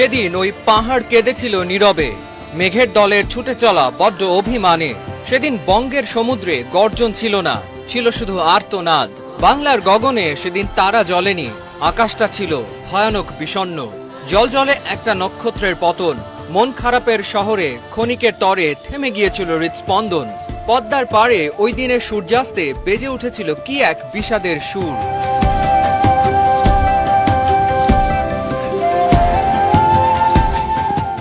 সেদিন ওই পাহাড় কেঁদেছিল নীরবে, মেঘের দলের ছুটে চলা বড্ড অভিমানে। সেদিন বঙ্গের সমুদ্রে গর্জন ছিল না, ছিল শুধু আর্তনাদ। বাংলার গগনে সেদিন তারা জ্বলেনি, আকাশটা ছিল ভয়ানক বিষণ্ণ। জলজলে একটা নক্ষত্রের পতন, মন খারাপের শহরে ক্ষণিকের তরে থেমে গিয়েছিল হৃৎস্পন্দন। পদ্মার পাড়ে ওই দিনের সূর্যাস্তে বেজে উঠেছিল কি এক বিষাদের সুর।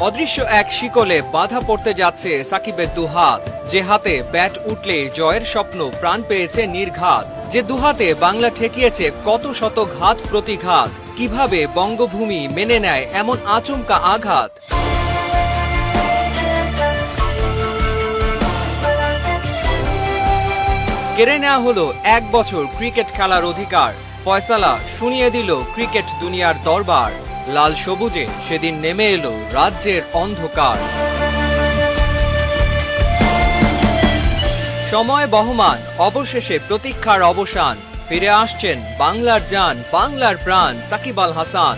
অদৃশ্য এক শিকলে বাধা পড়তে যাচ্ছে সাকিবের দুহাত, যে হাতে ব্যাট উঠলে জয়ের স্বপ্ন প্রাণ পেয়েছে নির্ঘাত, যে দুহাতে বাংলা ঠেকিয়েছে কত শত ঘাত প্রতিঘাত। কিভাবে বঙ্গভূমি মেনে নেয় এমন আচমকা আঘাত? কেড়ে নেওয়া হলো 1 বছর ক্রিকেট খেলার অধিকার, ফয়সালা শুনিয়ে দিল ক্রিকেট দুনিয়ার দরবার। লাল সবুজে সেদিন নেমে এলো রাজ্যের অন্ধকার। সময় বহমান, অবশেষে প্রতীক্ষার অবসান। ফিরে আসছেন বাংলার জান, বাংলার প্রাণ সাকিব আল হাসান।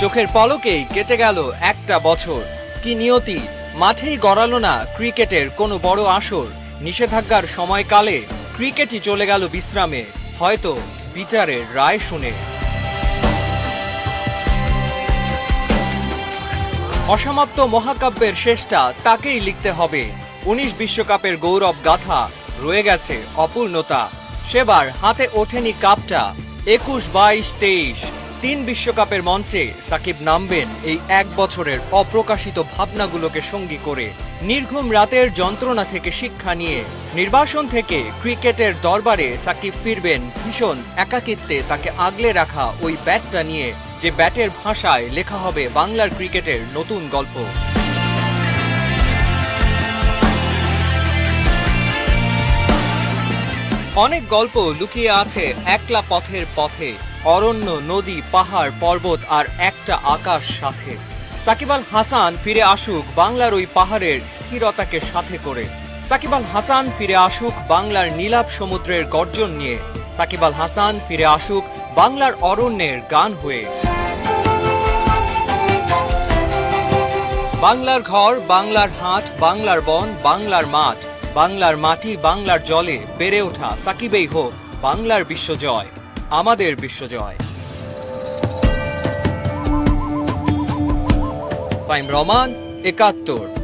চোখের পলকেই কেটে গেল একটা বছর। কি নিয়তি, মাঠেই গড়ালো না ক্রিকেটের কোনো বড় আসর। নিষেধাজ্ঞার সময়কালে ক্রিকেটই চলে গেল বিশ্রামে, হয়তো বিচারের রায় শুনে। অসমাপ্ত মহাকাব্যের শেষটা তাকেই লিখতে হবে। 19 বিশ্বকাপের গৌরব গাথা, রয়ে গেছে অপূর্ণতা। সেবার হাতে ওঠেনি কাপটা। 21, 22, 23 3 বিশ্বকাপের মঞ্চে সাকিব নামবেন এই 1 বছরের অপ্রকাশিত ভাবনাগুলোকে সঙ্গী করে। নির্ঘুম রাতের যন্ত্রণা থেকে শিক্ষা নিয়ে, নির্বাসন থেকে ক্রিকেটের দরবারে সাকিব ফিরবেন ভীষণ একাকিত্বে তাকে আগলে রাখা ওই ব্যাটটা নিয়ে, যে ব্যাটের ভাষায় লেখা হবে বাংলার ক্রিকেটের নতুন গল্প। অনেক গল্প লুকিয়ে আছে একলা পথের পথে, অরণ্য, নদী, পাহাড়, পর্বত আর একটা আকাশ সাথে। সাকিব আল হাসান ফিরে আসুক বাংলার ওই পাহাড়ের স্থিরতাকে সাথে করে। সাকিব আল হাসান ফিরে আসুক বাংলার নীলাভ সমুদ্রের গর্জন নিয়ে। সাকিব আল হাসান ফিরে আসুক বাংলার অরণ্যের গান হয়ে। বাংলার ঘর, বাংলার হাট, বাংলার বন, বাংলার মাঠ, বাংলার মাটি, বাংলার জলে বেড়ে ওঠা সাকিবেই হোক বাংলার বিশ্বজয়, আমাদের বিশ্বজয়। ফাইম রহমান, ৭১।